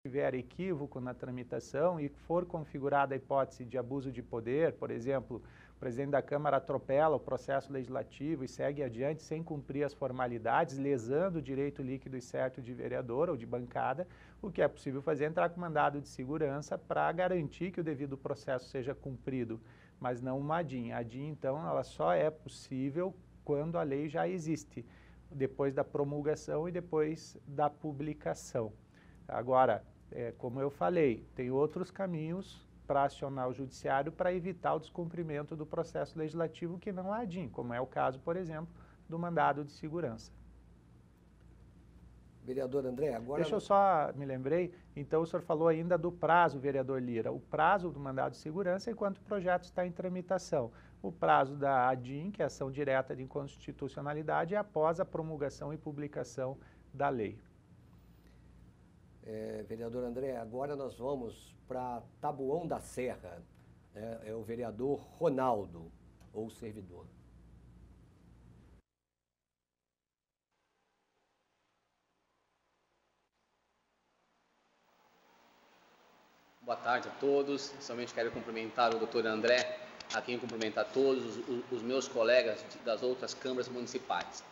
tiver equívoco na tramitação e for configurada a hipótese de abuso de poder, por exemplo, o presidente da Câmara atropela o processo legislativo e segue adiante sem cumprir as formalidades, lesando o direito líquido e certo de vereador ou de bancada, o que é possível fazer é entrar com mandado de segurança para garantir que o devido processo seja cumprido, mas não uma ADIM. A ADIM, então, ela só é possível quando a lei já existe, depois da promulgação e depois da publicação. Agora, como eu falei, tem outros caminhos para acionar o judiciário para evitar o descumprimento do processo legislativo que não a ADIM, como é o caso, por exemplo, do mandado de segurança. Vereador André, agora... Deixa eu só, me lembrei, então o senhor falou ainda do prazo, vereador Lira, o prazo do mandado de segurança enquanto o projeto está em tramitação. O prazo da ADIM, que é a ação direta de inconstitucionalidade, é após a promulgação e publicação da lei. Vereador André, agora nós vamos para Taboão da Serra, né? É o vereador Ronaldo, ou servidor. Boa tarde a todos. Somente quero cumprimentar o doutor André, a quem cumprimentar todos os meus colegas das outras câmaras municipais.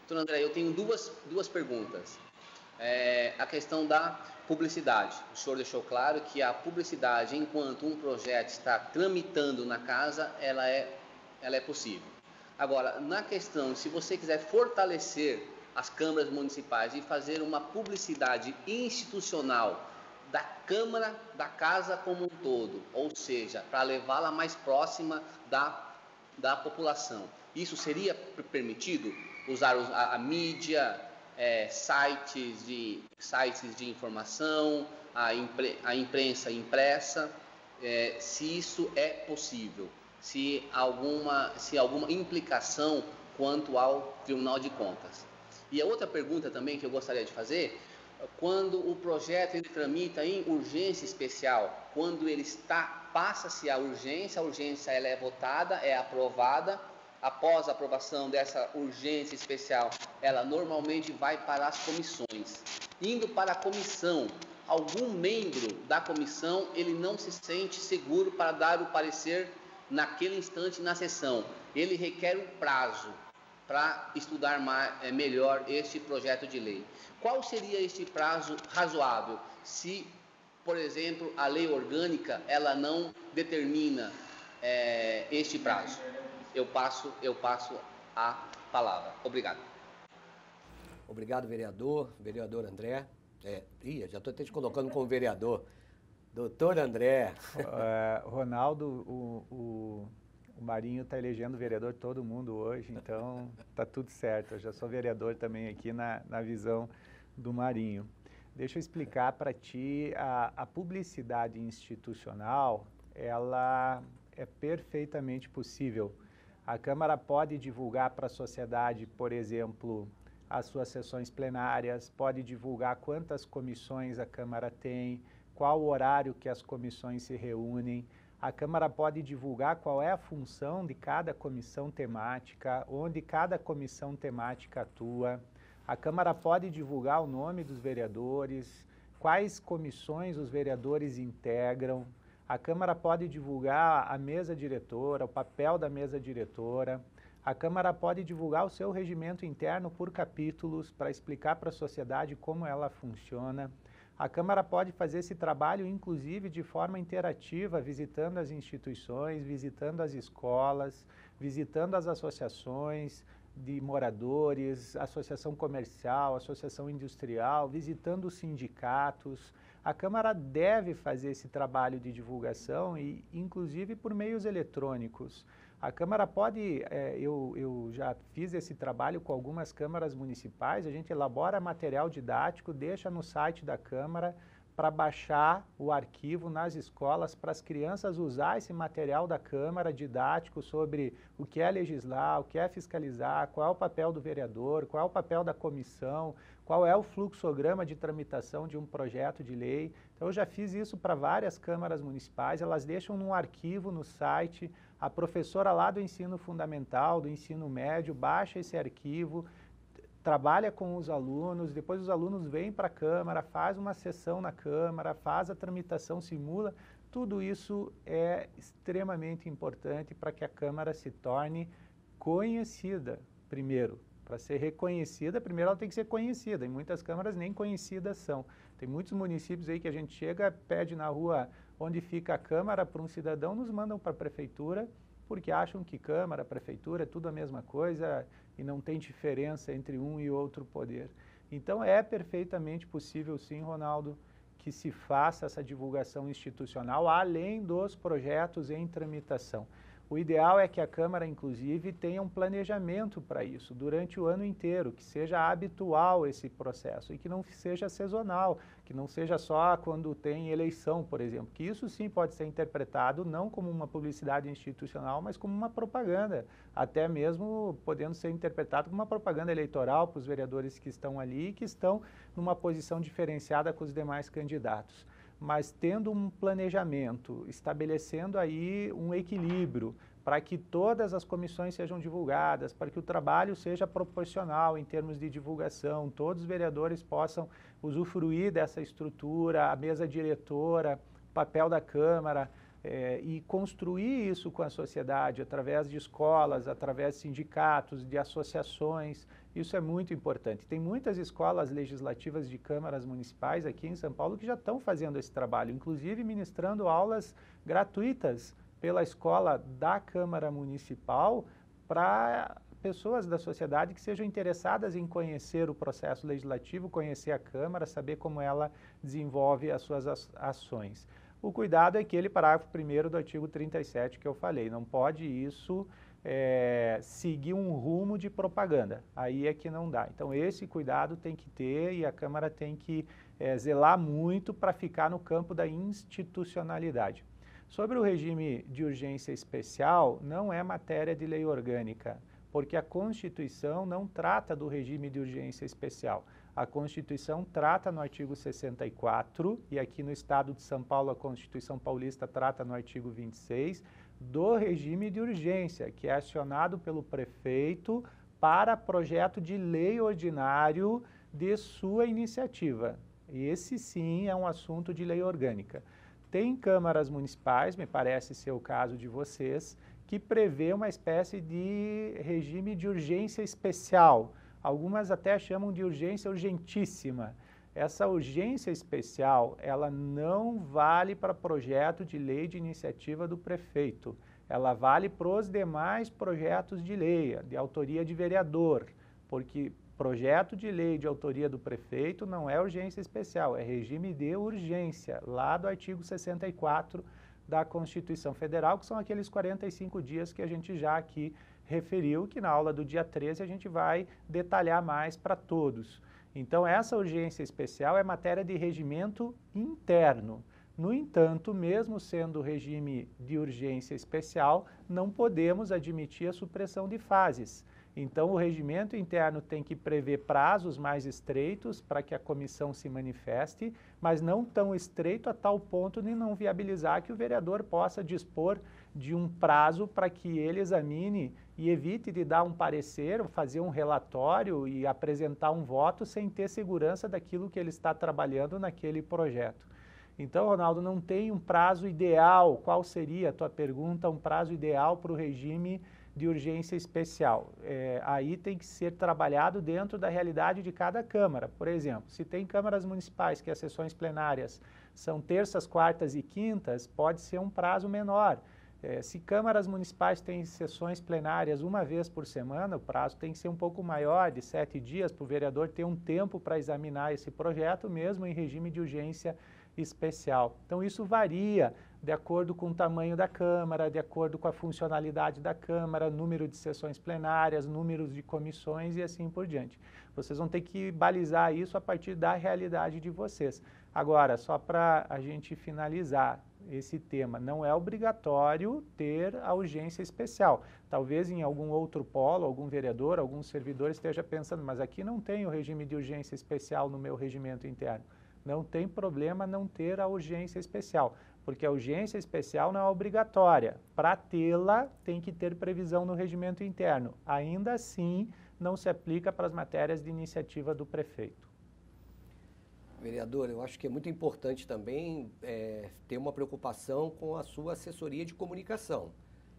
Doutor André, eu tenho duas perguntas. A questão da publicidade. O senhor deixou claro que a publicidade, enquanto um projeto está tramitando na casa, ela é possível. Agora, na questão, se você quiser fortalecer as câmaras municipais e fazer uma publicidade institucional da Câmara, da casa como um todo, ou seja, para levá-la mais próxima da população, isso seria permitido? Usar a mídia, sites de informação, a imprensa impressa, se isso é possível, se alguma implicação quanto ao Tribunal de Contas. E a outra pergunta também que eu gostaria de fazer, quando o projeto ele tramita em urgência especial, quando ele passa-se a urgência ela é votada, é aprovada. Após a aprovação dessa urgência especial, ela normalmente vai para as comissões. Indo para a comissão, algum membro da comissão, ele não se sente seguro para dar o parecer naquele instante na sessão. Ele requer um prazo para estudar melhor este projeto de lei. Qual seria este prazo razoável se, por exemplo, a lei orgânica ela não determina este prazo? Eu passo a palavra. Obrigado. Obrigado, vereador André. Já estou até te colocando como vereador. Doutor André. Ronaldo, o Marinho está elegendo vereador todo mundo hoje, então está tudo certo. Eu já sou vereador também aqui na visão do Marinho. Deixa eu explicar para ti, a publicidade institucional, ela é perfeitamente possível. A Câmara pode divulgar para a sociedade, por exemplo, as suas sessões plenárias, pode divulgar quantas comissões a Câmara tem, qual o horário que as comissões se reúnem. A Câmara pode divulgar qual é a função de cada comissão temática, onde cada comissão temática atua. A Câmara pode divulgar o nome dos vereadores, quais comissões os vereadores integram. A Câmara pode divulgar a mesa diretora, o papel da mesa diretora. A Câmara pode divulgar o seu regimento interno por capítulos para explicar para a sociedade como ela funciona. A Câmara pode fazer esse trabalho, inclusive, de forma interativa, visitando as instituições, visitando as escolas, visitando as associações de moradores, associação comercial, associação industrial, visitando os sindicatos. A Câmara deve fazer esse trabalho de divulgação, e inclusive por meios eletrônicos. A Câmara pode, eu já fiz esse trabalho com algumas câmaras municipais, a gente elabora material didático, deixa no site da Câmara para baixar o arquivo nas escolas, para as crianças usar esse material da Câmara didático sobre o que é legislar, o que é fiscalizar, qual é o papel do vereador, qual é o papel da comissão, qual é o fluxograma de tramitação de um projeto de lei. Então eu já fiz isso para várias câmaras municipais, elas deixam num arquivo no site, a professora lá do ensino fundamental, do ensino médio, baixa esse arquivo, trabalha com os alunos, depois os alunos vêm para a Câmara, faz uma sessão na Câmara, faz a tramitação, simula. Tudo isso é extremamente importante para que a Câmara se torne conhecida, primeiro. Para ser reconhecida, primeiro ela tem que ser conhecida, e muitas câmaras nem conhecidas são. Tem muitos municípios aí que a gente chega, pede na rua onde fica a Câmara para um cidadão, nos mandam para a Prefeitura, porque acham que Câmara, Prefeitura é tudo a mesma coisa e não tem diferença entre um e outro poder. Então é perfeitamente possível sim, Ronaldo, que se faça essa divulgação institucional, além dos projetos em tramitação. O ideal é que a Câmara, inclusive, tenha um planejamento para isso durante o ano inteiro, que seja habitual esse processo e que não seja sazonal, que não seja só quando tem eleição, por exemplo, que isso sim pode ser interpretado não como uma publicidade institucional, mas como uma propaganda, até mesmo podendo ser interpretado como uma propaganda eleitoral para os vereadores que estão ali e que estão numa posição diferenciada com os demais candidatos. Mas tendo um planejamento, estabelecendo aí um equilíbrio para que todas as comissões sejam divulgadas, para que o trabalho seja proporcional em termos de divulgação, todos os vereadores possam usufruir dessa estrutura, a mesa diretora, o papel da Câmara, e construir isso com a sociedade, através de escolas, através de sindicatos, de associações. Isso é muito importante. Tem muitas escolas legislativas de câmaras municipais aqui em São Paulo que já estão fazendo esse trabalho, inclusive ministrando aulas gratuitas pela escola da Câmara Municipal para pessoas da sociedade que sejam interessadas em conhecer o processo legislativo, conhecer a Câmara, saber como ela desenvolve as suas ações. O cuidado é aquele parágrafo 1º do artigo 37 que eu falei, não pode isso seguir um rumo de propaganda, aí é que não dá. Então esse cuidado tem que ter e a Câmara tem que zelar muito para ficar no campo da institucionalidade. Sobre o regime de urgência especial, não é matéria de lei orgânica, porque a Constituição não trata do regime de urgência especial. A Constituição trata no artigo 64, e aqui no Estado de São Paulo a Constituição Paulista trata no artigo 26, do regime de urgência, que é acionado pelo prefeito para projeto de lei ordinário de sua iniciativa. Esse sim é um assunto de lei orgânica. Tem câmaras municipais, me parece ser o caso de vocês, que prevê uma espécie de regime de urgência especial. Algumas até chamam de urgência urgentíssima. Essa urgência especial, ela não vale para projeto de lei de iniciativa do prefeito. Ela vale para os demais projetos de lei, de autoria de vereador, porque projeto de lei de autoria do prefeito não é urgência especial, é regime de urgência, lá do artigo 64 da Constituição Federal, que são aqueles 45 dias que a gente já aqui referiu, que na aula do dia 13 a gente vai detalhar mais para todos. Então, essa urgência especial é matéria de regimento interno. No entanto, mesmo sendo regime de urgência especial, não podemos admitir a supressão de fases. Então, o regimento interno tem que prever prazos mais estreitos para que a comissão se manifeste, mas não tão estreito a tal ponto de não viabilizar que o vereador possa dispor de um prazo para que ele examine e evite de dar um parecer, fazer um relatório e apresentar um voto sem ter segurança daquilo que ele está trabalhando naquele projeto. Então, Ronaldo, não tem um prazo ideal. Qual seria a tua pergunta, um prazo ideal para o regime de urgência especial? Aí tem que ser trabalhado dentro da realidade de cada Câmara. Por exemplo, se tem câmaras municipais que as sessões plenárias são terças, quartas e quintas, pode ser um prazo menor. Se câmaras municipais têm sessões plenárias uma vez por semana, o prazo tem que ser um pouco maior, de 7 dias, para o vereador ter um tempo para examinar esse projeto, mesmo em regime de urgência especial. Então isso varia de acordo com o tamanho da Câmara, de acordo com a funcionalidade da Câmara, número de sessões plenárias, números de comissões e assim por diante. Vocês vão ter que balizar isso a partir da realidade de vocês. Agora, só para a gente finalizar esse tema, não é obrigatório ter a urgência especial. Talvez em algum outro polo, algum vereador, algum servidor esteja pensando, mas aqui não tem o regime de urgência especial no meu regimento interno. Não tem problema não ter a urgência especial, porque a urgência especial não é obrigatória. Para tê-la, tem que ter previsão no regimento interno. Ainda assim, não se aplica para as matérias de iniciativa do prefeito. Vereador, eu acho que é muito importante também ter uma preocupação com a sua assessoria de comunicação,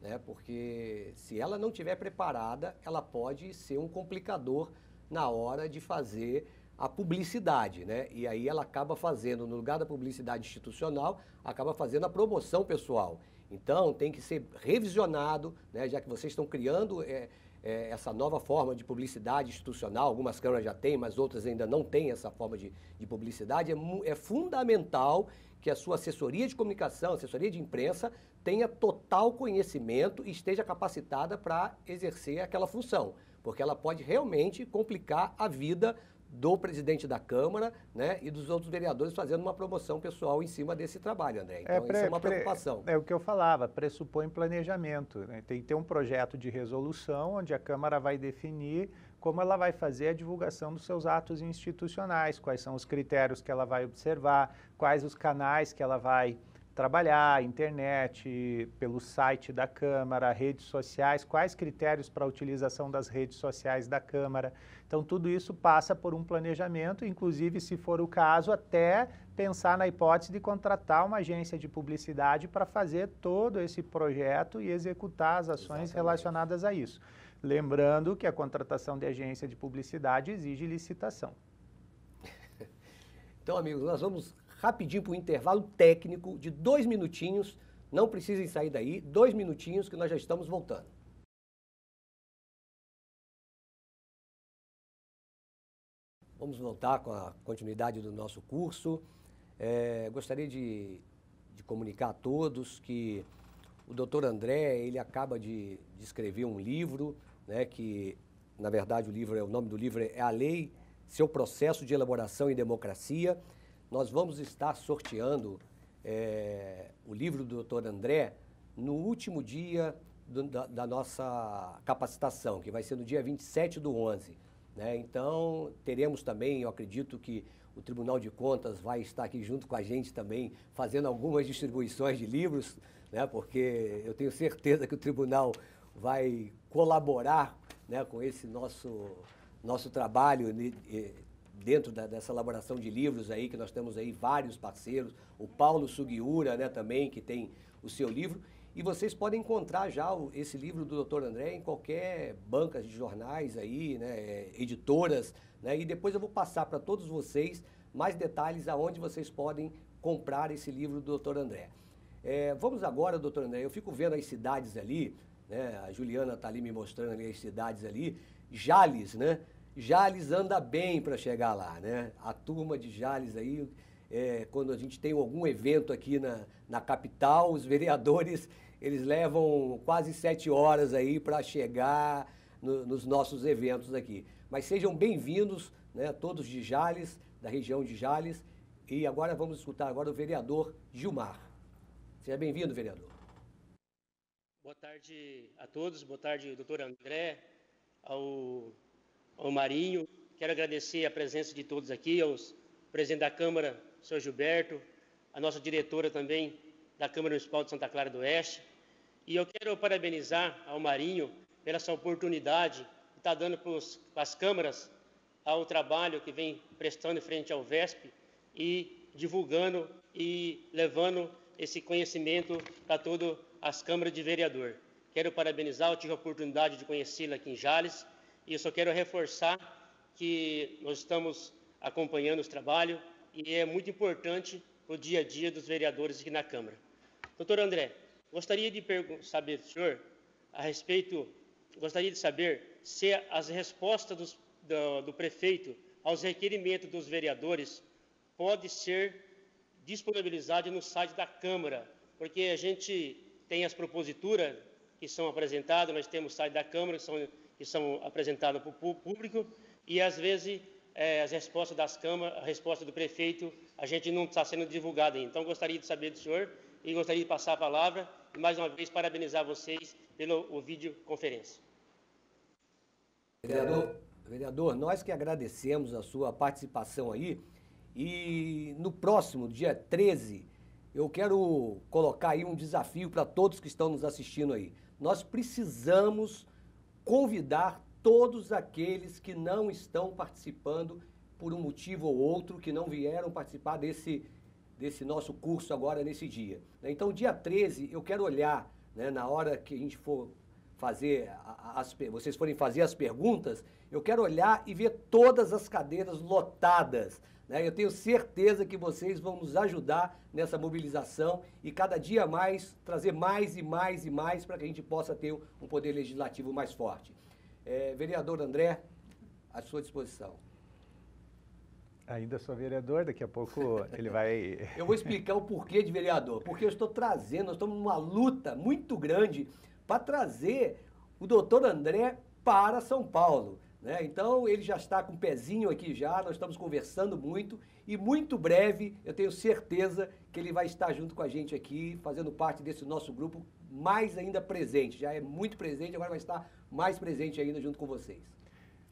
né? Porque se ela não estiver preparada, ela pode ser um complicador na hora de fazer a publicidade, né? E aí ela acaba fazendo, no lugar da publicidade institucional, acaba fazendo a promoção pessoal. Então tem que ser revisionado, né? Já que vocês estão criando essa nova forma de publicidade institucional, algumas câmaras já têm, mas outras ainda não têm essa forma de publicidade, é fundamental que a sua assessoria de comunicação, assessoria de imprensa, tenha total conhecimento e esteja capacitada para exercer aquela função, porque ela pode realmente complicar a vida do presidente da Câmara, né, e dos outros vereadores fazendo uma promoção pessoal em cima desse trabalho, André. Então, isso é uma preocupação. É o que eu falava, pressupõe planejamento, né? Tem que ter um projeto de resolução onde a Câmara vai definir como ela vai fazer a divulgação dos seus atos institucionais, quais são os critérios que ela vai observar, quais os canais que ela vai trabalhar, internet, pelo site da Câmara, redes sociais, quais critérios para a utilização das redes sociais da Câmara. Então, tudo isso passa por um planejamento, inclusive, se for o caso, até pensar na hipótese de contratar uma agência de publicidade para fazer todo esse projeto e executar as ações relacionadas a isso. Lembrando que a contratação de agência de publicidade exige licitação. Então, amigos, nós vamos rapidinho para o intervalo técnico de 2 minutinhos. Não precisem sair daí, 2 minutinhos que nós já estamos voltando. Vamos voltar com a continuidade do nosso curso. Gostaria de comunicar a todos que o Dr. André, ele acaba de escrever um livro, né, que, na verdade, o nome do livro é A Lei, Seu Processo de Elaboração e Democracia. Nós vamos estar sorteando o livro do Dr. André no último dia da nossa capacitação, que vai ser no dia 27/11. Né? Então, teremos também, eu acredito que o Tribunal de Contas vai estar aqui junto com a gente também, fazendo algumas distribuições de livros, né? Porque eu tenho certeza que o Tribunal vai colaborar, né, com esse nosso trabalho dentro dessa elaboração de livros aí, que nós temos aí vários parceiros, o Paulo Sugiura, né, também, que tem o seu livro, e vocês podem encontrar já esse livro do Dr. André em qualquer banca de jornais aí, né, editoras, né, e depois eu vou passar para todos vocês mais detalhes aonde vocês podem comprar esse livro do Dr. André. Vamos agora, doutor André, eu fico vendo as cidades ali, né, a Juliana está ali me mostrando ali as cidades ali, Jales, né? Jales anda bem para chegar lá, né? A turma de Jales aí, quando a gente tem algum evento aqui na capital, os vereadores, eles levam quase 7 horas aí para chegar nos nossos eventos aqui. Mas sejam bem-vindos, né, todos de Jales, da região de Jales. E agora vamos escutar agora o vereador Gilmar. Seja bem-vindo, vereador. Boa tarde a todos, boa tarde, doutor André, ao Marinho. Quero agradecer a presença de todos aqui, aos presidente da Câmara, senhor Gilberto, a nossa diretora também da Câmara Municipal de Santa Clara do Oeste. E eu quero parabenizar ao Marinho pela essa oportunidade que está dando para as câmaras ao trabalho que vem prestando em frente ao VESP e divulgando e levando esse conhecimento para todas as câmaras de vereador. Quero parabenizar, eu tive a oportunidade de conhecê-la aqui em Jales e eu só quero reforçar que nós estamos acompanhando os trabalhos e é muito importante para o dia a dia dos vereadores aqui na Câmara. Doutor André, gostaria de saber do senhor gostaria de saber se as respostas do prefeito aos requerimentos dos vereadores pode ser disponibilizado no site da Câmara, porque a gente tem as proposituras que são apresentadas, nós temos o site da Câmara que são apresentadas para o público e às vezes as respostas das câmaras, a resposta do prefeito, a gente não está sendo divulgada ainda. Então gostaria de saber do senhor e gostaria de passar a palavra e mais uma vez vocês pelo videoconferência. Vereador, nós que agradecemos a sua participação aí e no próximo, dia 13, eu quero colocar aí um desafio para todos que estão nos assistindo aí. Nós precisamos convidar todos aqueles que não estão participando por um motivo ou outro, que não vieram participar desse nosso curso agora nesse dia. Então, dia 13, eu quero olhar, né, na hora que a gente for fazer, vocês forem fazer as perguntas, eu quero olhar e ver todas as cadeiras lotadas, né? Eu tenho certeza que vocês vão nos ajudar nessa mobilização e cada dia mais, trazer mais e mais e mais para que a gente possa ter um poder legislativo mais forte. Vereador André, à sua disposição. Ainda sou vereador, daqui a pouco ele vai... Eu vou explicar o porquê de vereador. Porque eu estou trazendo, nós estamos numa luta muito grande para trazer o doutor André para São Paulo, né? Então, ele já está com o pezinho aqui já, nós estamos conversando muito e muito breve, eu tenho certeza que ele vai estar junto com a gente aqui, fazendo parte desse nosso grupo, mais ainda presente. Já é muito presente, agora vai estar mais presente ainda junto com vocês.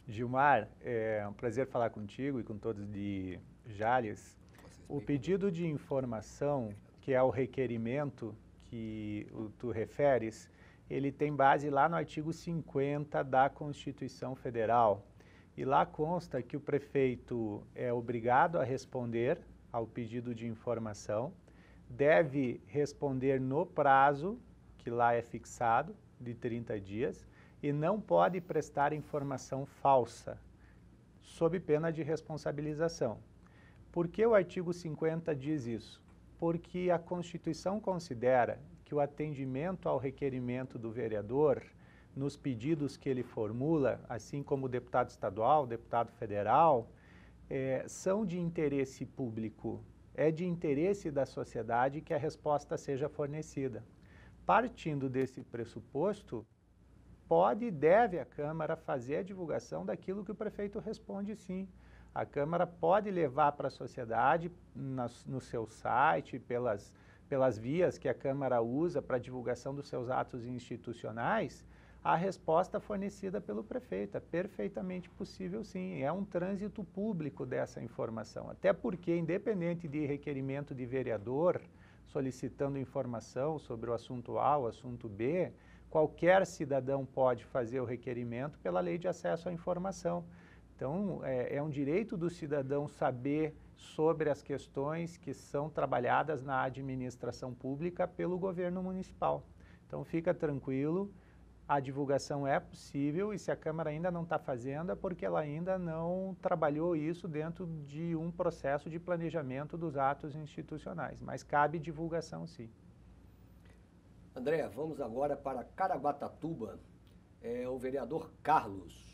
Gilmar, é um prazer falar contigo e com todos de Jales. O pedido de informação, que é o requerimento que tu referes, ele tem base lá no artigo 50 da Constituição Federal. E lá consta que o prefeito é obrigado a responder ao pedido de informação, deve responder no prazo, que lá é fixado, de 30 dias, e não pode prestar informação falsa, sob pena de responsabilização. Por que o artigo 50 diz isso? Porque a Constituição considera que o atendimento ao requerimento do vereador, nos pedidos que ele formula, assim como o deputado estadual, o deputado federal, são de interesse público, é de interesse da sociedade que a resposta seja fornecida. Partindo desse pressuposto, pode e deve a Câmara fazer a divulgação daquilo que o prefeito responde sim. A Câmara pode levar para a sociedade, no seu site, pelas vias que a Câmara usa para a divulgação dos seus atos institucionais, a resposta fornecida pelo prefeito. É perfeitamente possível sim, é um trânsito público dessa informação. Até porque, independente de requerimento de vereador, solicitando informação sobre o assunto A ou assunto B, qualquer cidadão pode fazer o requerimento pela Lei de Acesso à Informação. Então, é um direito do cidadão saber sobre as questões que são trabalhadas na administração pública pelo governo municipal. Então, fica tranquilo, a divulgação é possível e se a Câmara ainda não está fazendo é porque ela ainda não trabalhou isso dentro de um processo de planejamento dos atos institucionais, mas cabe divulgação sim. André, vamos agora para Caraguatatuba, o vereador Carlos.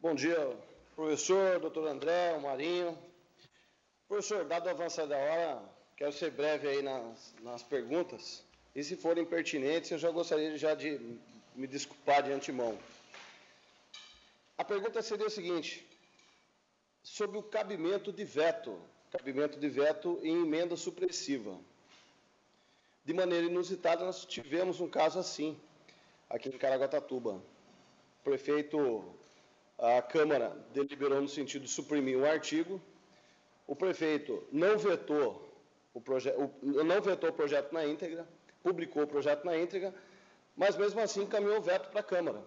Bom dia, professor, doutor André, o Marinho. Professor, dado o avançar da hora, quero ser breve aí nas perguntas, e se forem pertinentes, eu já gostaria de me desculpar de antemão. A pergunta seria o seguinte, sobre o cabimento de veto em emenda supressiva. De maneira inusitada, nós tivemos um caso assim, aqui em Caraguatatuba. O prefeito, a Câmara deliberou no sentido de suprimir um artigo, o prefeito não vetou o projeto na íntegra, publicou o projeto na íntegra, mas mesmo assim encaminhou o veto para a Câmara,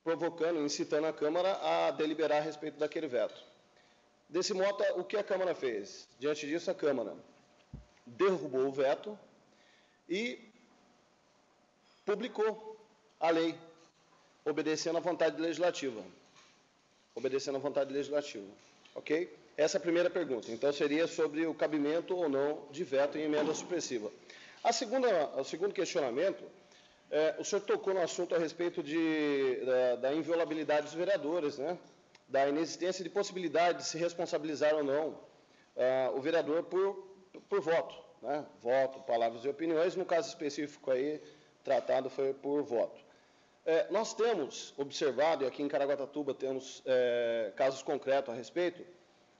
provocando, incitando a Câmara a deliberar a respeito daquele veto. Desse modo, o que a Câmara fez? Diante disso, a Câmara derrubou o veto e publicou a lei, obedecendo à vontade legislativa. Ok? Essa é a primeira pergunta. Então, seria sobre o cabimento ou não de veto em emenda supressiva. O segundo questionamento, o senhor tocou no assunto a respeito da inviolabilidade dos vereadores, né? Da inexistência de possibilidade de se responsabilizar ou não o vereador por voto, né? Voto, palavras e opiniões, no caso específico aí, tratado foi por voto. Nós temos observado, e aqui em Caraguatatuba temos casos concretos a respeito,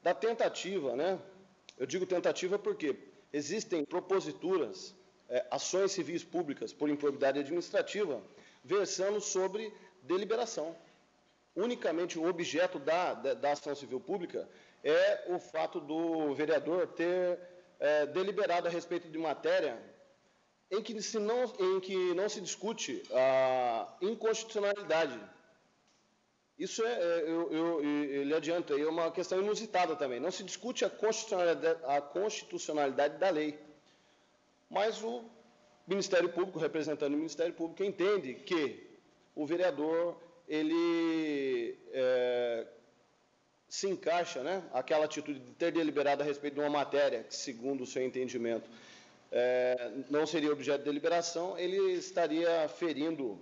da tentativa, né? Eu digo tentativa porque existem proposituras, ações civis públicas por improbidade administrativa, versando sobre deliberação. unicamente o objeto da ação civil pública é o fato do vereador ter deliberado a respeito de matéria em que não se discute a inconstitucionalidade. Isso ele adianta, é uma questão inusitada também. Não se discute a constitucionalidade da lei. Mas o Ministério Público, representando o Ministério Público, entende que o vereador, ele se encaixa, né, aquela atitude de ter deliberado a respeito de uma matéria que, segundo o seu entendimento, não seria objeto de deliberação, ele estaria ferindo,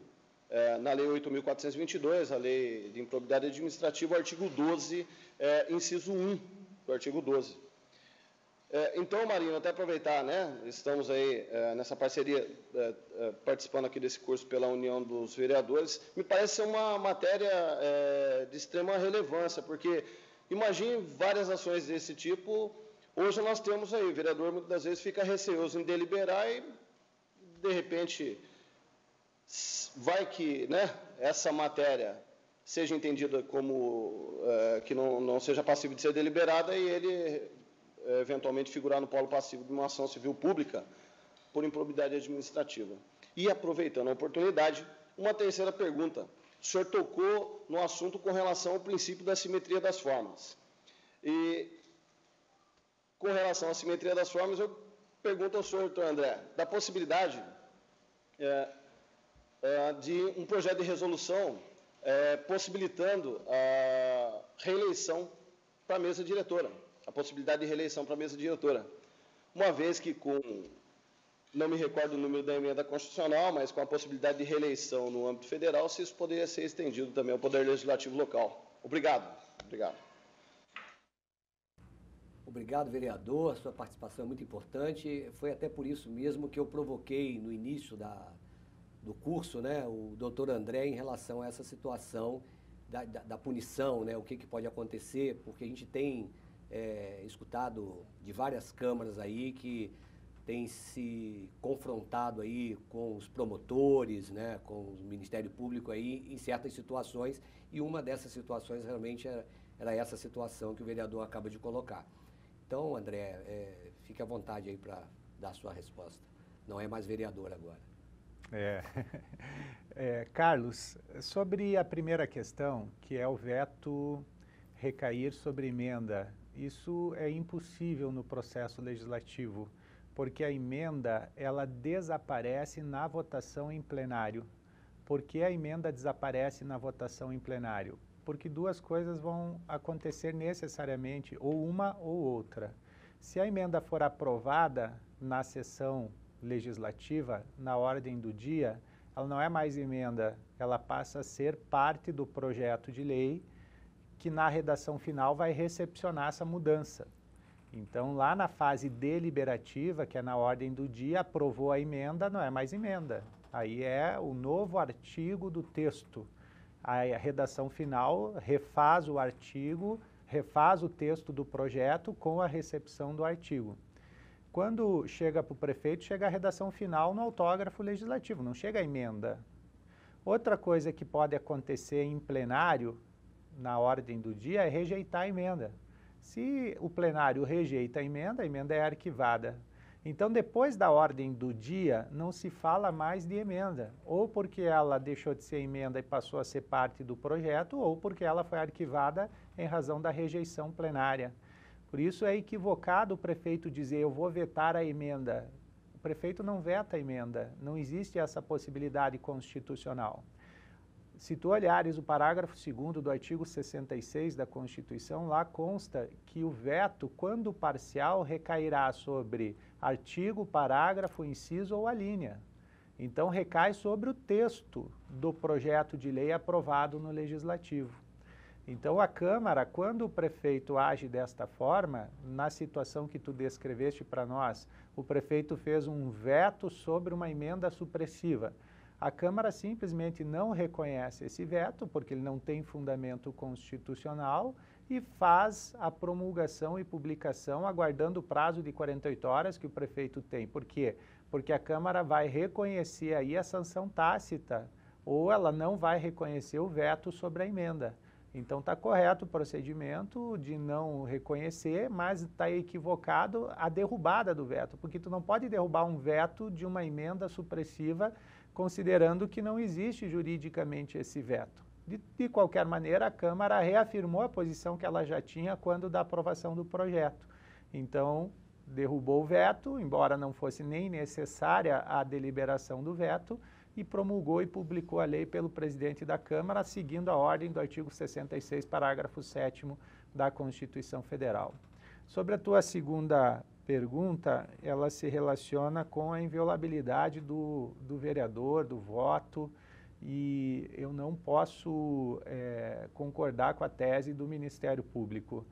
na Lei 8.422, a Lei de Improbidade Administrativa, o artigo 12, inciso 1 do artigo 12. Então, Marinho, até aproveitar, né, estamos aí nessa parceria, participando aqui desse curso pela União dos Vereadores, me parece ser uma matéria de extrema relevância, porque imagine várias ações desse tipo. Hoje nós temos aí, o vereador muitas das vezes fica receoso em deliberar e, de repente, vai que, né, essa matéria seja entendida como que não seja passível de ser deliberada e ele eventualmente figurar no polo passivo de uma ação civil pública por improbidade administrativa. E, aproveitando a oportunidade, uma terceira pergunta. O senhor tocou no assunto com relação ao princípio da simetria das formas. E, com relação à simetria das formas, eu pergunto ao senhor, doutor André, da possibilidade de um projeto de resolução possibilitando a reeleição para a mesa diretora, a possibilidade de reeleição para a mesa diretora. Uma vez que não me recordo o número da emenda constitucional, mas com a possibilidade de reeleição no âmbito federal, se isso poderia ser estendido também ao Poder Legislativo local. Obrigado. Obrigado. Obrigado, vereador. Sua participação é muito importante. Foi até por isso mesmo que eu provoquei no início do curso, né, o doutor André em relação a essa situação da punição, né, o que pode acontecer, porque a gente tem escutado de várias câmaras aí que tem se confrontado aí com os promotores, né, com o Ministério Público aí em certas situações, e uma dessas situações realmente era essa situação que o vereador acaba de colocar. Então, André, fique à vontade aí para dar a sua resposta. Não é mais vereador agora. Carlos, sobre a primeira questão, que é o veto recair sobre emenda, isso é impossível no processo legislativo, porque a emenda, ela desaparece na votação em plenário. Por que a emenda desaparece na votação em plenário? Porque duas coisas vão acontecer necessariamente, ou uma ou outra. Se a emenda for aprovada na sessão legislativa, na ordem do dia, ela não é mais emenda, ela passa a ser parte do projeto de lei que na redação final vai recepcionar essa mudança. Então, lá na fase deliberativa, que é na ordem do dia, aprovou a emenda, não é mais emenda. Aí é o novo artigo do texto. A redação final refaz o artigo, refaz o texto do projeto com a recepção do artigo. Quando chega para o prefeito, chega a redação final no autógrafo legislativo, não chega a emenda. Outra coisa que pode acontecer em plenário, na ordem do dia, é rejeitar a emenda. Se o plenário rejeita a emenda é arquivada. Então, depois da ordem do dia, não se fala mais de emenda, ou porque ela deixou de ser emenda e passou a ser parte do projeto, ou porque ela foi arquivada em razão da rejeição plenária. Por isso é equivocado o prefeito dizer, eu vou vetar a emenda. O prefeito não veta a emenda, não existe essa possibilidade constitucional. Se tu olhares o parágrafo 2º do artigo 66 da Constituição, lá consta que o veto, quando parcial, recairá sobre artigo, parágrafo, inciso ou alínea. Então, recai sobre o texto do projeto de lei aprovado no Legislativo. Então, a Câmara, quando o prefeito age desta forma, na situação que tu descreveste para nós, o prefeito fez um veto sobre uma emenda supressiva. A Câmara simplesmente não reconhece esse veto, porque ele não tem fundamento constitucional, e faz a promulgação e publicação aguardando o prazo de 48 horas que o prefeito tem. Por quê? Porque a Câmara vai reconhecer aí a sanção tácita, ou ela não vai reconhecer o veto sobre a emenda. Então está correto o procedimento de não reconhecer, mas está equivocado a derrubada do veto, porque tu não pode derrubar um veto de uma emenda supressiva considerando que não existe juridicamente esse veto. De qualquer maneira, a Câmara reafirmou a posição que ela já tinha quando da aprovação do projeto. Então, derrubou o veto, embora não fosse nem necessária a deliberação do veto, e promulgou e publicou a lei pelo presidente da Câmara, seguindo a ordem do artigo 66, parágrafo 7º da Constituição Federal. Sobre a tua segunda pergunta, ela se relaciona com a inviolabilidade do vereador, do voto, e eu não posso concordar com a tese do Ministério Público.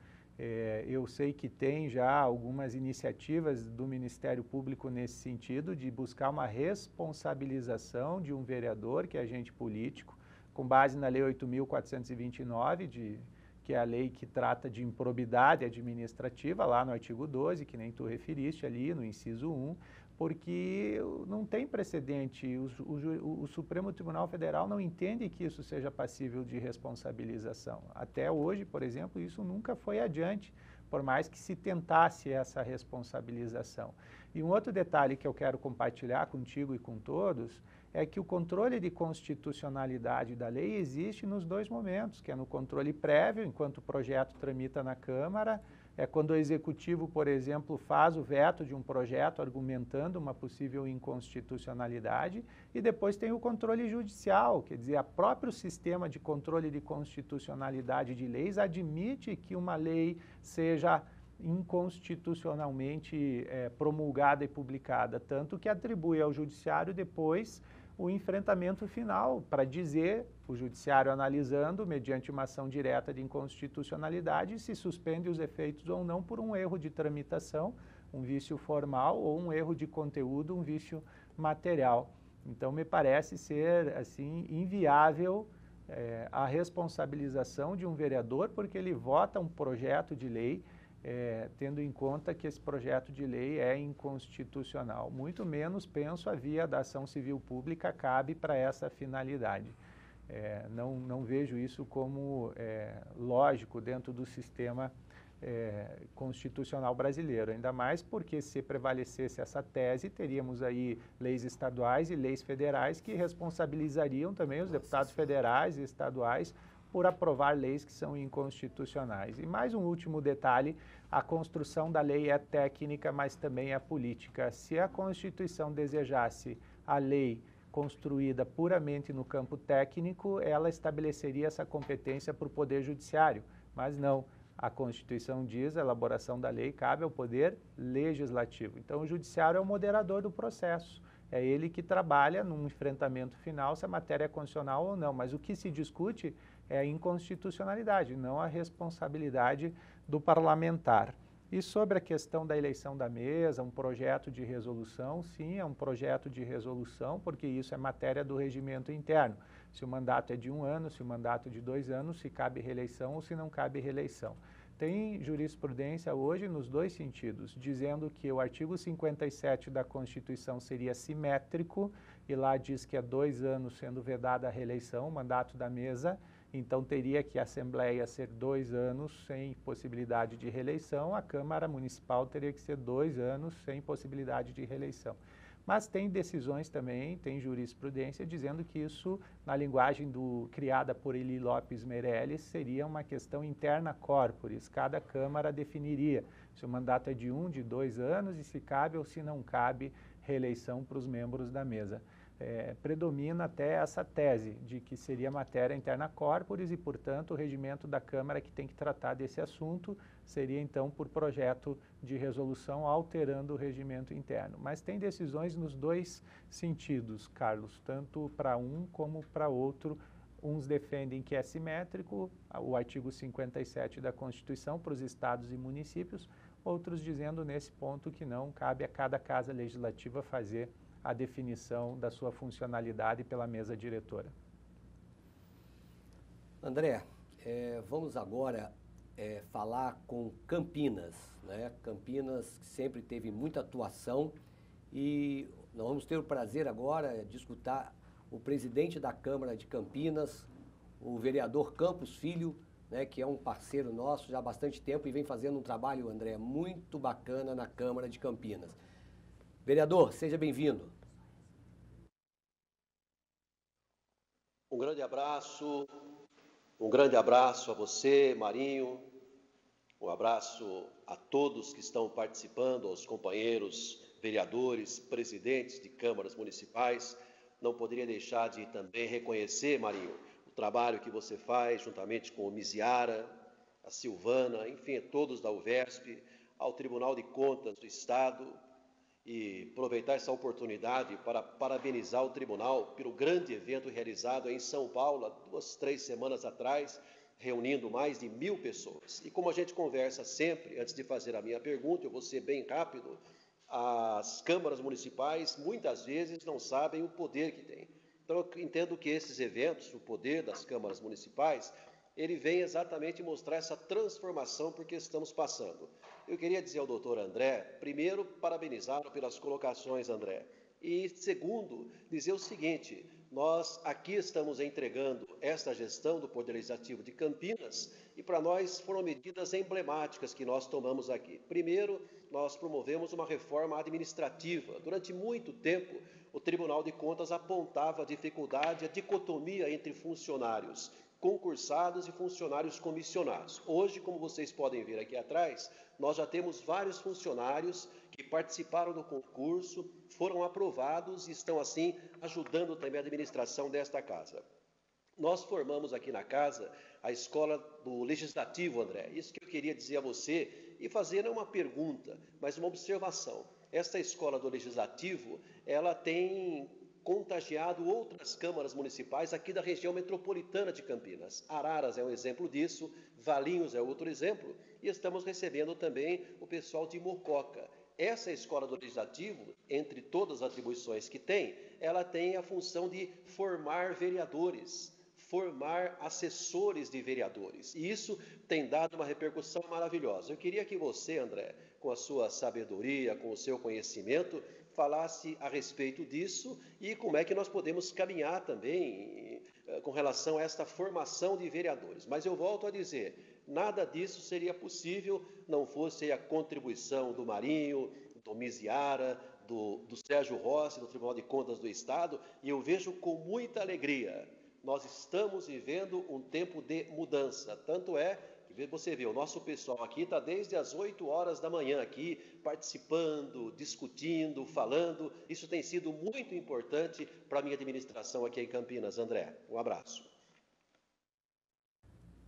Eu sei que tem já algumas iniciativas do Ministério Público nesse sentido, de buscar uma responsabilização de um vereador, que é agente político, com base na Lei 8.429, que é a lei que trata de improbidade administrativa, lá no artigo 12, que nem tu referiste ali, no inciso 1, porque não tem precedente. O Supremo Tribunal Federal não entende que isso seja passível de responsabilização. Até hoje, por exemplo, isso nunca foi adiante, por mais que se tentasse essa responsabilização. E um outro detalhe que eu quero compartilhar contigo e com todos é que o controle de constitucionalidade da lei existe nos dois momentos, que é no controle prévio, enquanto o projeto tramita na Câmara, é quando o Executivo, por exemplo, faz o veto de um projeto argumentando uma possível inconstitucionalidade, e depois tem o controle judicial, quer dizer, o próprio sistema de controle de constitucionalidade de leis admite que uma lei seja inconstitucionalmente promulgada e publicada, tanto que atribui ao Judiciário depois o enfrentamento final, para dizer, o Judiciário analisando, mediante uma ação direta de inconstitucionalidade, se suspende os efeitos ou não por um erro de tramitação, um vício formal, ou um erro de conteúdo, um vício material. Então, me parece ser, assim, inviável a responsabilização de um vereador, porque ele vota um projeto de lei, tendo em conta que esse projeto de lei é inconstitucional. Muito menos, penso, a via da ação civil pública cabe para essa finalidade. Não vejo isso como lógico dentro do sistema constitucional brasileiro, ainda mais porque, se prevalecesse essa tese, teríamos aí leis estaduais e leis federais que responsabilizariam também os deputados federais e estaduais por aprovar leis que são inconstitucionais. E mais um último detalhe, a construção da lei é técnica, mas também é política. Se a Constituição desejasse a lei construída puramente no campo técnico, ela estabeleceria essa competência para o Poder Judiciário, mas não. A Constituição diz, a elaboração da lei cabe ao Poder Legislativo. Então, o Judiciário é o moderador do processo. É ele que trabalha num enfrentamento final se a matéria é constitucional ou não, mas o que se discute é a inconstitucionalidade, não a responsabilidade do parlamentar. E sobre a questão da eleição da mesa, um projeto de resolução, sim, é um projeto de resolução, porque isso é matéria do regimento interno. Se o mandato é de 1 ano, se o mandato é de 2 anos, se cabe reeleição ou se não cabe reeleição. Tem jurisprudência hoje nos dois sentidos, dizendo que o artigo 57 da Constituição seria simétrico, e lá diz que é 2 anos sendo vedada a reeleição, o mandato da mesa, então teria que a Assembleia ser 2 anos sem possibilidade de reeleição, a Câmara Municipal teria que ser 2 anos sem possibilidade de reeleição. Mas tem decisões também, tem jurisprudência dizendo que isso, na linguagem criada por Eli Lopes Meirelles, seria uma questão interna corporis. Cada Câmara definiria se o mandato é de 1, de 2 anos e se cabe ou se não cabe reeleição para os membros da mesa. Predomina até essa tese de que seria matéria interna corporis e, portanto, o regimento da Câmara que tem que tratar desse assunto seria, então, por projeto de resolução alterando o regimento interno. Mas tem decisões nos dois sentidos, Carlos, tanto para um como para outro. Uns defendem que é simétrico, o artigo 57 da Constituição, para os estados e municípios, outros dizendo nesse ponto que não, cabe a cada casa legislativa fazer a definição da sua funcionalidade pela mesa diretora. André, vamos agora falar com Campinas, né? Campinas que sempre teve muita atuação, e nós vamos ter o prazer agora de escutar o presidente da Câmara de Campinas, o vereador Campos Filho, né, que é um parceiro nosso já há bastante tempo e vem fazendo um trabalho, André, muito bacana na Câmara de Campinas. Vereador, seja bem-vindo. Um grande abraço a você, Marinho, um abraço a todos que estão participando, aos companheiros vereadores, presidentes de câmaras municipais. Não poderia deixar de também reconhecer, Marinho, o trabalho que você faz juntamente com o Miziara, a Silvana, enfim, todos da UVERSP, ao Tribunal de Contas do Estado, e aproveitar essa oportunidade para parabenizar o Tribunal pelo grande evento realizado em São Paulo, há 2, 3 semanas atrás, reunindo mais de 1000 pessoas. E como a gente conversa sempre, antes de fazer a minha pergunta, eu vou ser bem rápido, as câmaras municipais muitas vezes não sabem o poder que têm. Então eu entendo que esses eventos, o poder das câmaras municipais, ele vem exatamente mostrar essa transformação por que estamos passando. Eu queria dizer ao doutor André, primeiro, parabenizá-lo pelas colocações, André. E, segundo, dizer o seguinte, nós aqui estamos entregando esta gestão do Poder Legislativo de Campinas e para nós foram medidas emblemáticas que nós tomamos aqui. Primeiro, nós promovemos uma reforma administrativa. Durante muito tempo, o Tribunal de Contas apontava a dificuldade, a dicotomia entre funcionários concursados e funcionários comissionados. Hoje, como vocês podem ver aqui atrás, nós já temos vários funcionários que participaram do concurso, foram aprovados e estão, assim, ajudando também a administração desta casa. Nós formamos aqui na casa a escola do Legislativo, André. Isso que eu queria dizer a você e fazer não uma pergunta, mas uma observação. Esta escola do Legislativo, ela tem contagiado outras câmaras municipais aqui da região metropolitana de Campinas. Araras é um exemplo disso, Valinhos é outro exemplo, e estamos recebendo também o pessoal de Mococa. Essa escola do Legislativo, entre todas as atribuições que tem, ela tem a função de formar vereadores, formar assessores de vereadores. E isso tem dado uma repercussão maravilhosa. Eu queria que você, André, com a sua sabedoria, com o seu conhecimento, falasse a respeito disso e como é que nós podemos caminhar também com relação a esta formação de vereadores. Mas eu volto a dizer, nada disso seria possível não fosse a contribuição do Marinho, do Miziara, do Sérgio Rossi, do Tribunal de Contas do Estado, e eu vejo com muita alegria. Nós estamos vivendo um tempo de mudança, tanto é que você vê, o nosso pessoal aqui está desde as 8 horas da manhã aqui, participando, discutindo, falando. Isso tem sido muito importante para a minha administração aqui em Campinas. André, um abraço.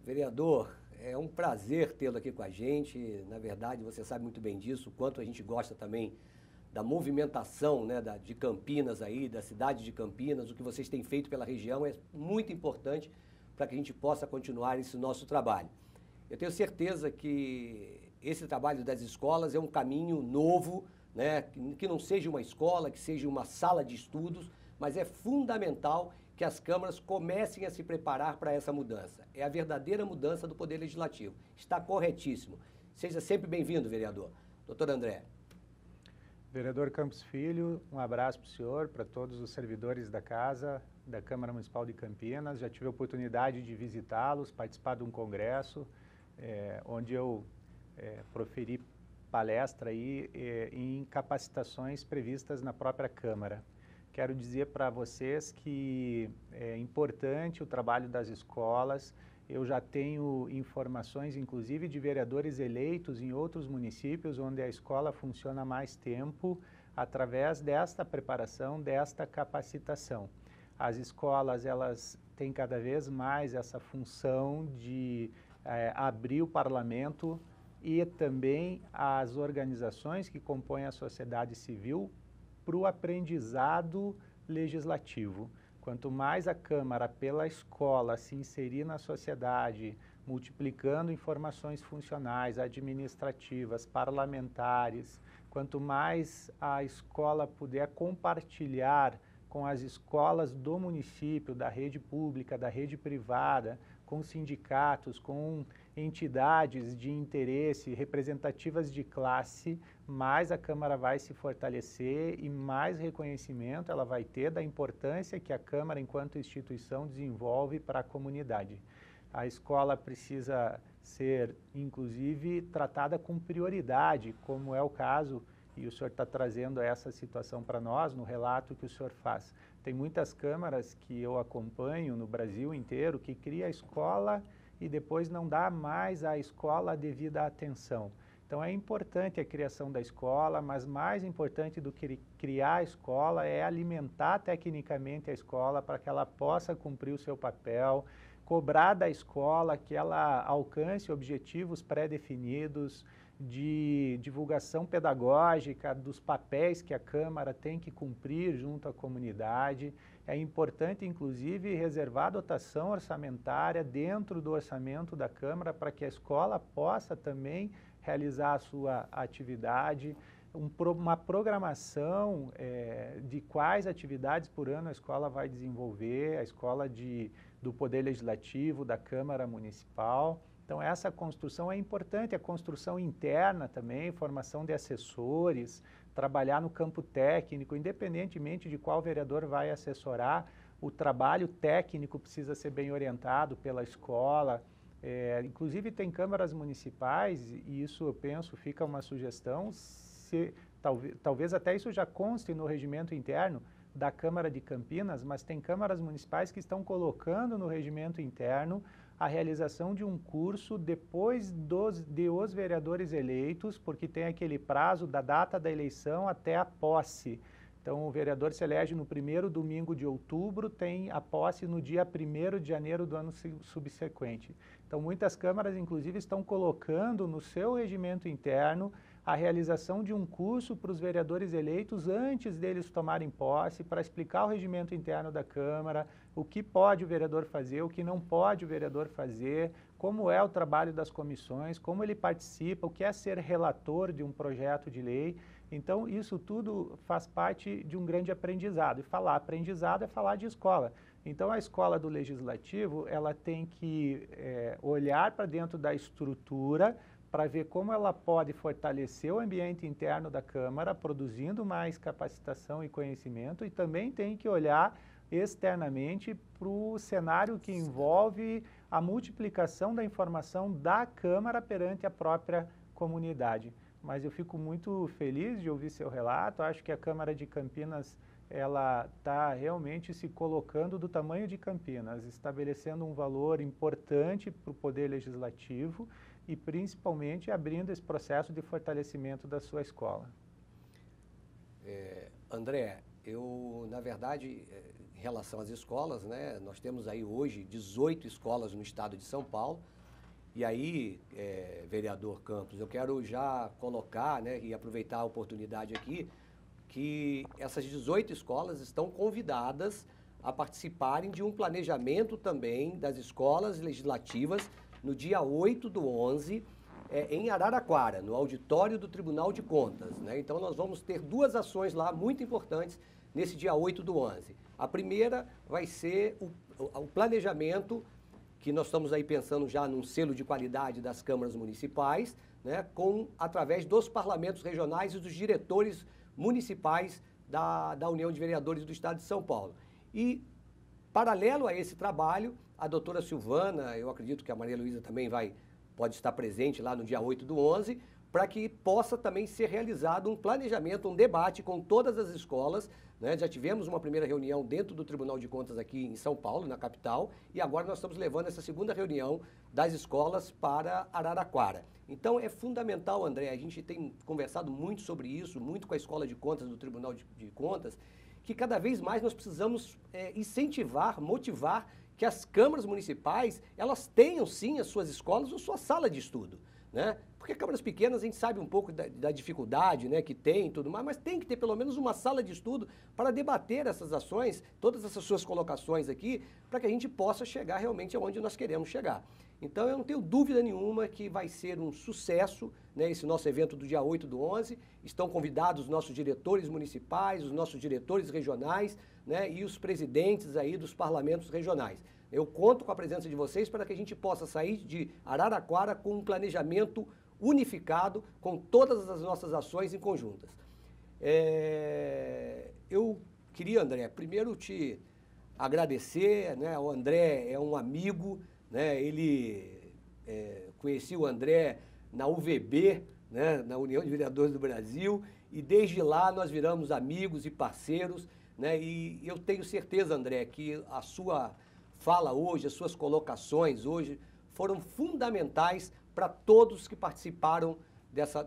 Vereador, é um prazer tê-lo aqui com a gente. Na verdade, você sabe muito bem disso, o quanto a gente gosta também da movimentação, né, de Campinas aí, da cidade de Campinas. O que vocês têm feito pela região é muito importante para que a gente possa continuar esse nosso trabalho. Eu tenho certeza que esse trabalho das escolas é um caminho novo, né, que não seja uma escola, que seja uma sala de estudos, mas é fundamental que as câmaras comecem a se preparar para essa mudança. É a verdadeira mudança do Poder Legislativo. Está corretíssimo. Seja sempre bem-vindo, vereador. Doutor André. Vereador Campos Filho, um abraço para o senhor, para todos os servidores da casa, da Câmara Municipal de Campinas. Já tive a oportunidade de visitá-los, participar de um congresso, onde eu proferi palestra aí, em capacitações previstas na própria Câmara. Quero dizer para vocês que é importante o trabalho das escolas. Eu já tenho informações, inclusive, de vereadores eleitos em outros municípios, onde a escola funciona há mais tempo, através desta preparação, desta capacitação. As escolas, elas têm cada vez mais essa função de abrir o parlamento e também as organizações que compõem a sociedade civil para o aprendizado legislativo. Quanto mais a Câmara, pela escola, se inserir na sociedade, multiplicando informações funcionais, administrativas, parlamentares, quanto mais a escola puder compartilhar com as escolas do município, da rede pública, da rede privada, com sindicatos, com entidades de interesse representativas de classe, mais a Câmara vai se fortalecer e mais reconhecimento ela vai ter da importância que a Câmara, enquanto instituição, desenvolve para a comunidade. a escola precisa ser, inclusive, tratada com prioridade, como é o caso, e o senhor está trazendo essa situação para nós no relato que o senhor faz. Tem muitas câmaras que eu acompanho no Brasil inteiro que cria a escola e depois não dá mais à escola a devida atenção. Então é importante a criação da escola, mas mais importante do que criar a escola é alimentar tecnicamente a escola para que ela possa cumprir o seu papel, cobrar da escola que ela alcance objetivos pré-definidos de divulgação pedagógica dos papéis que a Câmara tem que cumprir junto à comunidade. É importante, inclusive, reservar dotação orçamentária dentro do orçamento da Câmara para que a escola possa também realizar a sua atividade, uma programação de quais atividades por ano a escola vai desenvolver, a escola do Poder Legislativo, da Câmara Municipal. Então, essa construção é importante, a construção interna também, formação de assessores, trabalhar no campo técnico, independentemente de qual vereador vai assessorar, o trabalho técnico precisa ser bem orientado pela escola. Inclusive, tem câmaras municipais, e isso eu penso fica uma sugestão, talvez até isso já conste no regimento interno da Câmara de Campinas, mas tem câmaras municipais que estão colocando no regimento interno a realização de um curso depois de os vereadores eleitos, porque tem aquele prazo da data da eleição até a posse. Então, o vereador se elege no primeiro domingo de outubro, tem a posse no dia 1º de janeiro do ano subsequente. Então, muitas câmaras, inclusive, estão colocando no seu regimento interno a realização de um curso para os vereadores eleitos antes deles tomarem posse, para explicar o regimento interno da Câmara, o que pode o vereador fazer, o que não pode o vereador fazer, como é o trabalho das comissões, como ele participa, o que é ser relator de um projeto de lei. Então, isso tudo faz parte de um grande aprendizado. E falar aprendizado é falar de escola. Então, a escola do Legislativo, ela tem que olhar para dentro da estrutura para ver como ela pode fortalecer o ambiente interno da Câmara, produzindo mais capacitação e conhecimento, e também tem que olhar externamente para o cenário que envolve a multiplicação da informação da Câmara perante a própria comunidade. Mas eu fico muito feliz de ouvir seu relato, acho que a Câmara de Campinas ela está realmente se colocando do tamanho de Campinas, estabelecendo um valor importante para o Poder Legislativo e principalmente abrindo esse processo de fortalecimento da sua escola. André, eu, na verdade, em relação às escolas, né, nós temos aí hoje 18 escolas no estado de São Paulo. E aí, vereador Campos, eu quero já colocar, né, e aproveitar a oportunidade aqui, que essas 18 escolas estão convidadas a participarem de um planejamento também das escolas legislativas no dia 8/11, em Araraquara, no auditório do Tribunal de Contas, né? Então, nós vamos ter duas ações lá muito importantes nesse dia 8/11. A primeira vai ser o planejamento, que nós estamos aí pensando já num selo de qualidade das câmaras municipais, né, através dos parlamentos regionais e dos diretores municipais da União de Vereadores do Estado de São Paulo. E, paralelo a esse trabalho, a doutora Silvana, eu acredito que a Maria Luísa também pode estar presente lá no dia 8/11, para que possa também ser realizado um planejamento, um debate com todas as escolas, né? Já tivemos uma primeira reunião dentro do Tribunal de Contas aqui em São Paulo, na capital, e agora nós estamos levando essa segunda reunião das escolas para Araraquara. Então é fundamental, André, a gente tem conversado muito sobre isso, muito com a Escola de Contas do Tribunal de Contas, que cada vez mais nós precisamos incentivar, motivar que as câmaras municipais, elas tenham sim as suas escolas ou sua sala de estudo, né? Porque câmaras pequenas a gente sabe um pouco da dificuldade, né, que tem e tudo mais, mas tem que ter pelo menos uma sala de estudo para debater essas ações, todas essas suas colocações aqui, para que a gente possa chegar realmente aonde nós queremos chegar. Então eu não tenho dúvida nenhuma que vai ser um sucesso, né, esse nosso evento do dia 8/11. Estão convidados os nossos diretores municipais, os nossos diretores regionais, né, e os presidentes aí dos parlamentos regionais. Eu conto com a presença de vocês para que a gente possa sair de Araraquara com um planejamento unificado, com todas as nossas ações em conjuntas. Eu queria, André, primeiro te agradecer, né? O André é um amigo, né? Ele conhecia o André na UVB, né? Na União de Vereadores do Brasil, e desde lá nós viramos amigos e parceiros, né? E eu tenho certeza, André, que a sua fala hoje, as suas colocações hoje foram fundamentais para todos que participaram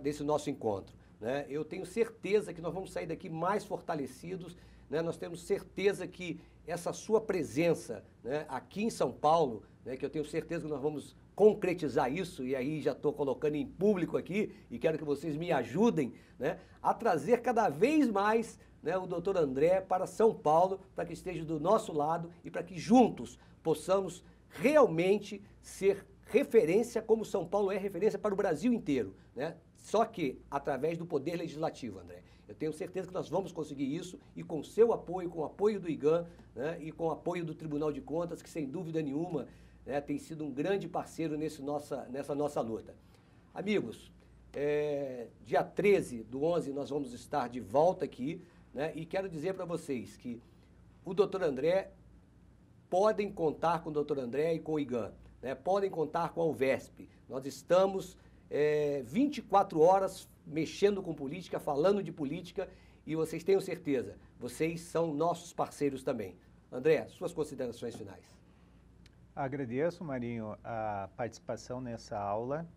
desse nosso encontro, né? Eu tenho certeza que nós vamos sair daqui mais fortalecidos, né? Nós temos certeza que essa sua presença, né, aqui em São Paulo, né, que eu tenho certeza que nós vamos concretizar isso, e aí já estou colocando em público aqui, e quero que vocês me ajudem, né, a trazer cada vez mais, né, o doutor André para São Paulo, para que esteja do nosso lado e para que juntos possamos realmente ser referência, como São Paulo é referência para o Brasil inteiro, né? Só que através do Poder Legislativo, André. Eu tenho certeza que nós vamos conseguir isso, e com seu apoio, com o apoio do IGAN, né, e com o apoio do Tribunal de Contas, que sem dúvida nenhuma, né, tem sido um grande parceiro nessa nossa luta. Amigos, dia 13/11 nós vamos estar de volta aqui, né, e quero dizer para vocês que o doutor André, podem contar com o doutor André e com o IGAN, né, podem contar com a UVESP. Nós estamos 24 horas mexendo com política, falando de política, e vocês tenham certeza, vocês são nossos parceiros também. André, suas considerações finais. Agradeço, Marinho, a participação nessa aula.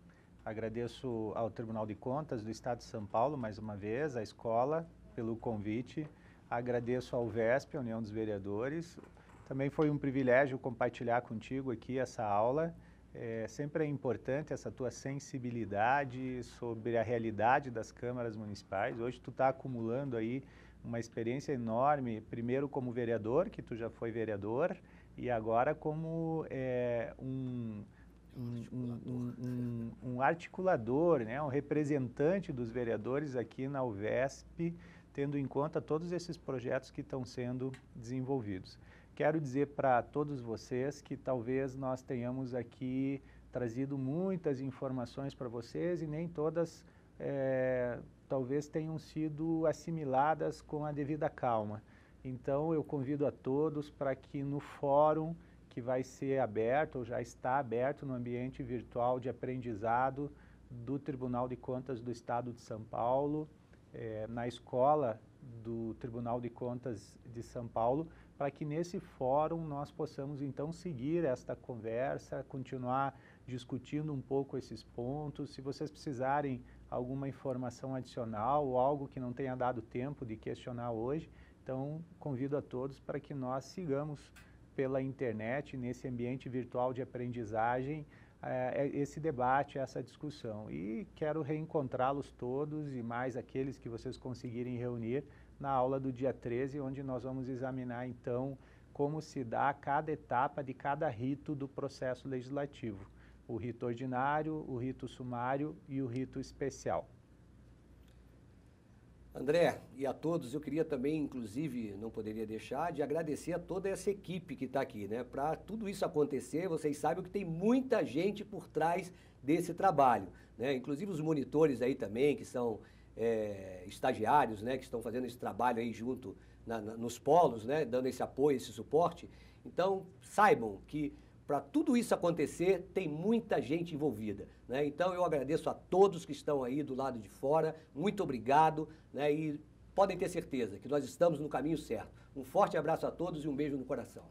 Agradeço ao Tribunal de Contas do Estado de São Paulo, mais uma vez, à escola, pelo convite. Agradeço ao VESP, a União dos Vereadores. Também foi um privilégio compartilhar contigo aqui essa aula. Sempre é importante essa tua sensibilidade sobre a realidade das câmaras municipais. Hoje tu está acumulando aí uma experiência enorme, primeiro como vereador, que tu já foi vereador, e agora como um articulador, né? Um representante dos vereadores aqui na UVESP, tendo em conta todos esses projetos que estão sendo desenvolvidos. Quero dizer para todos vocês que talvez nós tenhamos aqui trazido muitas informações para vocês e nem todas talvez tenham sido assimiladas com a devida calma. Então eu convido a todos para que no fórum que vai ser aberto, ou já está aberto no ambiente virtual de aprendizado do Tribunal de Contas do Estado de São Paulo, na escola do Tribunal de Contas de São Paulo, para que nesse fórum nós possamos então seguir esta conversa, continuar discutindo um pouco esses pontos. Se vocês precisarem alguma informação adicional ou algo que não tenha dado tempo de questionar hoje, então convido a todos para que nós sigamos pela internet, nesse ambiente virtual de aprendizagem, esse debate, essa discussão. E quero reencontrá-los todos e mais aqueles que vocês conseguirem reunir na aula do dia 13, onde nós vamos examinar, então, como se dá cada etapa de cada rito do processo legislativo. O rito ordinário, o rito sumário e o rito especial. André, e a todos, eu queria também, inclusive, não poderia deixar de agradecer a toda essa equipe que está aqui, né? Para tudo isso acontecer, vocês sabem que tem muita gente por trás desse trabalho, né? Inclusive os monitores aí também, que são estagiários, né, que estão fazendo esse trabalho aí junto nos polos, né, dando esse apoio, esse suporte. Então, saibam que para tudo isso acontecer, tem muita gente envolvida, né? Então, eu agradeço a todos que estão aí do lado de fora, muito obrigado, né, e podem ter certeza que nós estamos no caminho certo. Um forte abraço a todos e um beijo no coração.